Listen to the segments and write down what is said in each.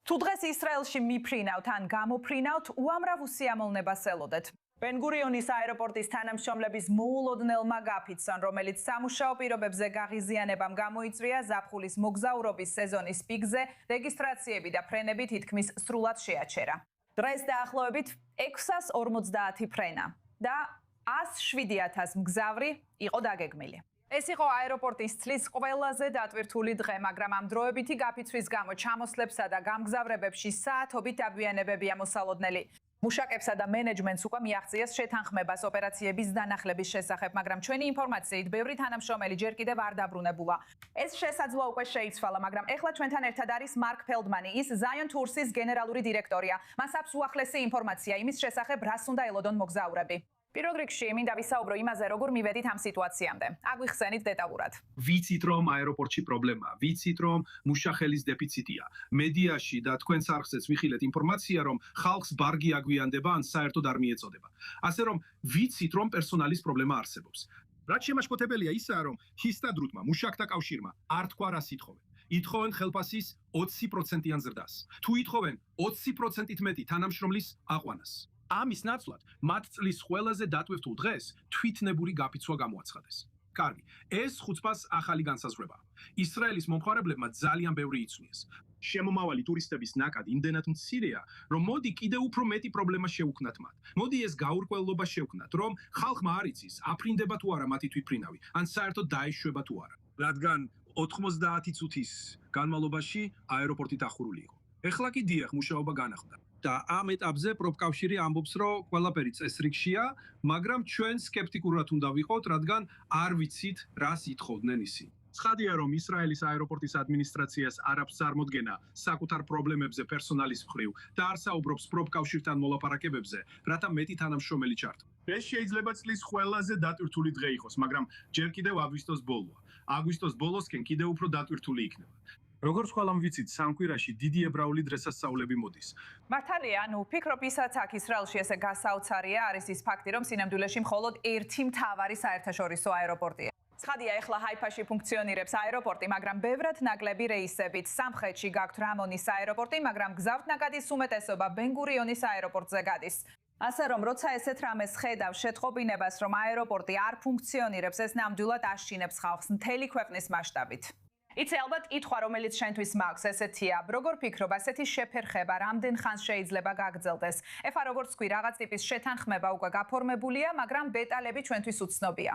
თუ დღეს ისრაელში მიფრინავთ ან გამოფრინავთ, უამრავ უსიამოვნებას ელოდეთ. ბენ-გურიონის აეროპორტის თანამშრომლების მოულოდნელმა გაფიცონ, რომელიც სამუშაო პირობებზე გაღიზიანებამ გამოიწვია ზაფხულის მოგზაურობის სეზონის პიკზე, რეგისტრაციები და ფრენები თითქმის სრულად შეაჩერა. დღეს დაახლოებით 650 ფრენა და 107,000 მგზავრი იყო დაგეგმილი. ეს იყო აეროპორტის წლის ყველაზე დატვირთული დღე, მაგრამ ამ დროებითი გაფიცვის გამო ჩამოსლებსა და გამგზავრებებში საათობით დაგვიანებებია მოსალოდნელი. მუშაკებსა და მენეჯმენტს უკვე მიაღწიეს შეთანხმებას ოპერაციების დანახლების შესახებ, მაგრამ ჩვენი ინფორმაციით ბევრი თანამშრომელი ჯერ კიდევ არ დაბრუნებულა. ეს შესაძლოა უკვე შეიცვალა, მაგრამ ეხლა ჩვენთან ერთად არის მარკ ფელდმანი, ის Zion Tours-ის გენერალური დირექტორია. მას აქვს უახლესი ინფორმაცია იმის შესახებ, რას უნდა ელოდონ მოგზაურები. პირველ რიგში მინდა ვისაუბრო იმაზე, როგორ მივედით ამ სიტუაციამდე. აგვიხსენით დეტალურად. ვიცით, რომ აეროპორტში პრობლემაა, ვიცით, რომ მუშახელის დეფიციტია. მედიაში და თქვენს არხზეც ვიხილეთ ინფორმაცია, რომ ხალხს ბარგი აგვიანდება ან საერთოდ არ მიეწოდება. ასე რომ ვიცით, რომ პერსონალის პრობლემა არსებობს. რაც შემაშფოთებელია ისაა, რომ ჰისტადრუტმა, მუშაკთა კავშირმა არ თქვა რას ითხოვენ. ითხოვენ ხელფასის 20%-იან ზრდას. თუ ითხოვენ 20%-ით მეტი თანამშრომლის აყვანას. ამის ნაცვლად მათ წლის ყველაზე დატვირთულ დღეს თვითნებური გაფიცვა გამოაცხადეს. კარგი, ეს ხუცფას ახალი განსაზღვრებაა. ისრაელის მომხმარებლებმა ძალიან ბევრი იცვლიეს. შემომავალი ტურისტების ნაკადი იმდენად მცირეა, რომ მოდი კიდევ უფრო მეტი პრობლემა შევქმნათ მათ. მოდი ეს გაურკვევლობა შევქმნათ, რომ ხალხმა არ იცის, აფრინდება თუ არა მათი თვითფრინავი, ან საერთოდ დაეშვება თუ არა. რადგან 90 წუთის განმავლობაში აეროპორტი დახურული იყო. ეხლა კი დიახ, მუშაობა განახლდა. და ამ ეტაპზე პროფკავშირი ამბობს, რომ ყველაფერი წესრიგშია, მაგრამ ჩვენ სკეპტიკურად უნდა ვიყოთ, რადგან არ ვიცით, რას ითხოვდნენ ისინი. ცხადია, რომ ისრაელის აეროპორტის ადმინისტრაციას არ აქვს წარმოდგენა საკუთარ პრობლემებზე პერსონალის მხრივ და არ საუბრობს პროფკავშირთან მოლაპარაკებებზე, რათა მეტი თანამშრომელი ჩართო. ეს შეიძლება წლის ყველაზე დატვირთული დღე იყოს, მაგრამ ჯერ კიდევ აგვისტოს ბოლოა. აგვისტოს ბოლოსკენ კიდევ უფრო დატვირთული იქნება. როგორც ყველამ ვიცით, სამკვირაში დიდი ებრაული დღესასწაულები მოდის. მართალია, ვფიქრობ, ისაც აქ ისრაელში ესე გასაოცარია არის ის ფაქტი, რომ სინამდვილეში მხოლოდ ერთი მთავარი საერთაშორისო აეროპორტია. ცხადია, ეხლა ჰაიფაში ფუნქციონირებს აეროპორტი, მაგრამ ბევრად ნაკლები რეისებით. სამხრეთში გაქვთ რამონის აეროპორტი, მაგრამ გზავნ ნაკადის უმეტესობა ბენ-გურიონის აეროპორტზე გადის. ასე რომ, როცა ესეთ რამეს ხედავ შეწყობინებას, რომ აეროპორტი არ ფუნქციონირებს, ეს ნამდვილად აშინებს ხალხს მთელი ქვეყნის მასშტაბით. იცი ალბათ კითხვა, რომელიც შენთვის მაქვს, ესეთია, როგორ ფიქრობ, ასეთი შეფერხება რამდენ ხანს შეიძლება გაგრძელდეს? ეხლა როგორც თქვი, რაღაც ტიპის შეთანხმება უკვე გაფორმებულია, მაგრამ დეტალები ჩვენთვის უცნობია.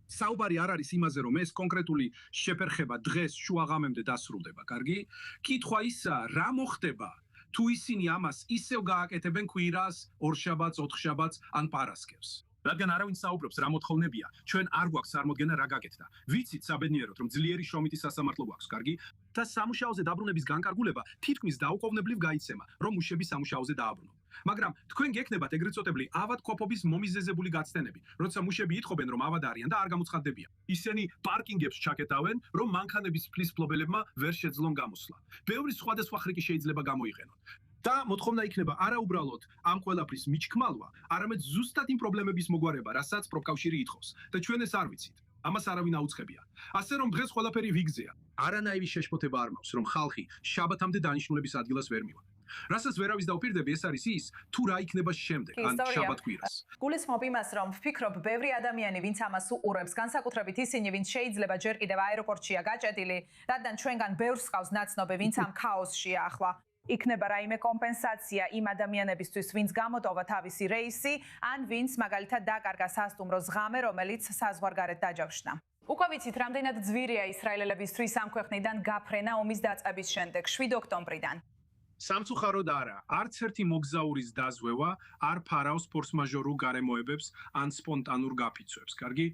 საუბარი არ არის იმაზე, რომ ეს კონკრეტული შეფერხება დღეს შუაღამემდე დასრულდება, კარგი? კითხვა ისაა, რა მოხდება, თუ ისინი ამას ისევ გააკეთებენ კვირას, ორშაბათს, ოთხშაბათს ან პარასკევს. რადგან არავინ საუბრობს, რა მოთხოვნებია, ჩვენ არ გვაქვს წარმოდგენა რა გაკეთდა. ვიცით საბედნიეროდ, რომ ძლიერი შრომითი სასამართლო გვაქვს, კარგი? და სამუშაოზე დაბრუნების განკარგულება თითქმის დაუყოვნებლივ გაიცემა, რომ მუშები სამუშაოზე დააბრუნონ. მაგრამ თქვენ გექნებათ ეგრეთ წოდებული ავადმყოფობის მომიზეზებული გაცდენები, როცა მუშები ითხოვენ, რომ ავად არიან და არ გამოცხადდებიან. ისინი პარკინგებს ჩაკეტავენ, რომ მანქანების ფლის მფლობელებმა ვერ შეძლონ გამოსვლა. ბევრი სხვადასხვა ხრიკი შეიძლება გამოიყენონ. და მოთხოვნა იქნება არა უბრალოდ ამ ყველაფრის მიჩქმალვა, არამედ ზუსტად იმ პრობლემების მოგვარება, რასაც პროფკავშირი ითხოვს. და ჩვენ ეს არ ვიცით. ამას არავინ აუწყებია. ასე რომ დღეს ყველაფერი ვიგზეა. არანაირი შეშფოთება არ მაქვს, რომ ხალხი შაბათამდე დანიშნულების ადგილას ვერ მივა. რასაც ვერავის დაუპირდები, ეს არის ის, თუ რა იქნება შემდეგ, ან შაბათ-კვირას. გულისხმობ იმას, რომ ვფიქრობ, ბევრი ადამიანი, ვინც ამას უყურებს, განსაკუთრებით ისინი, ვინც შეიძლება ჯერ კიდევ აეროპორტშია გაჭედილი, რადგან ჩვენგან ბევრს ყავს ნაცნობი, ვინც ამ ქაოსშია ახლა. იქნება რაიმე კომპენსაცია იმ ადამიანებისთვის, ვინც გამოტოვა თავისი რეისი, ან ვინც მაგალითად დაკარგა სასტუმროს ღამე, რომელიც საზღვარგარეთ დაჯავშნა. უკვე ვიცით, რამდენად ძვირია ისრაელელებისთვის ამ ქვეყნიდან გაფრენა ომის დაწყების შემდეგ, 7 ოქტომბრიდან. სამწუხაროდ არა, არც ერთი მოგზაურის დაზვევა არ ფარავს ფორს-მაჟორულ გარემოებებს ან სპონტანურ გაფიცვებს, კარგი?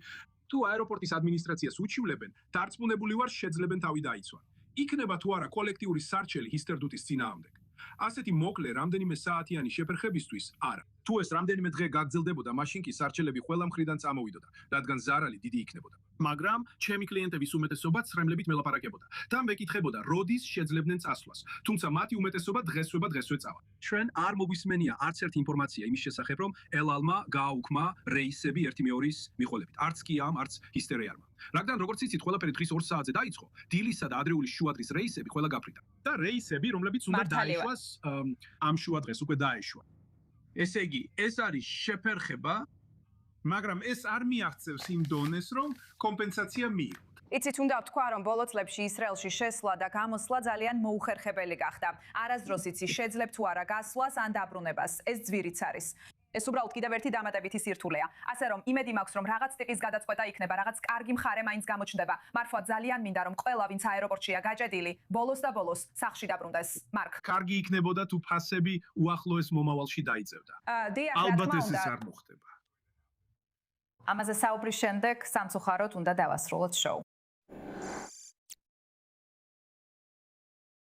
თუ აეროპორტის ადმინისტრაციას უჩივლებენ, დარწმუნებული ვარ, შეძლებენ თავი დაიცვან. იქნება თუ არა კოლექტიური სარჩელი ჰისტერდუტის წინააღმდეგ. ასეთი მოკლე რამდენიმე საათიანი შეფერხებისთვის არა. თუ ეს რამდენიმე დღე გაგრძელდებოდა, მაშინ კი სარჩელები ყველა მხრიდან წამოვიდოდა, რადგან ზარალი დიდი იქნებოდა. მაგრამ ჩემი კლიენტების უმეტესობა ცრემლებით მელაპარაკებოდა და მეკითხებოდა, როდის შეძლებდნენ წასვლას. თუმცა მათი უმეტესობა დღესვე წავა. ჩვენ არ მოგვისმენია არც ერთი ინფორმაცია იმის შესახებ, რომ ელალმა გააუქმა რეისები ერთი მეორის მიყოლებით. არც კი ამ, არც ჰისტერიალმა. რადგან როგორც იცით, ყველაფერი დღის 2 საათზე დაიწყო, დილისა და ადრეული შუადღის რეისები ყველა გაფრინდა. და რეისები, რომლებიც უნდა დაეშვას, ამ შუადღეს უკვე დაეშვა. ესე იგი, ეს არის შეფერხება, მაგრამ ეს არ მიაღწევს იმ დონეს, რომ კომპენსაცია მიიღო. იცით, უნდა ვთქვა, რომ ბოლო წლებში ისრაელში შესვლა და გამოსვლა ძალიან მოუხერხებელი გახდა. არასდროს იცი, შეძლებ თუ არა გასვლას ან დაბრუნებას. ეს ძვირიც არის. ეს უბრალოდ კიდევ ერთი დამატებითი სირთულეა. ასე რომ, იმედი მაქვს, რომ რაღაც ტიპის გადაწყვეტა იქნება, რაღაც კარგი მხარე მაინც გამოჩნდება. მართლა ძალიან მინდა, რომ ყველა, ვინც აეროპორტშია გაჭედილი, ბოლოს და ბოლოს სახლში დაბრუნდეს. მარკ. კარგი იქნებოდა თუ ფასები უახლოეს მომავალში დაიწევდა. დიახ, ალბათ ეს არ მოხდება. ამაზე საუბრის შემდეგ სამწუხაროდ უნდა დავასრულოთ შოუ.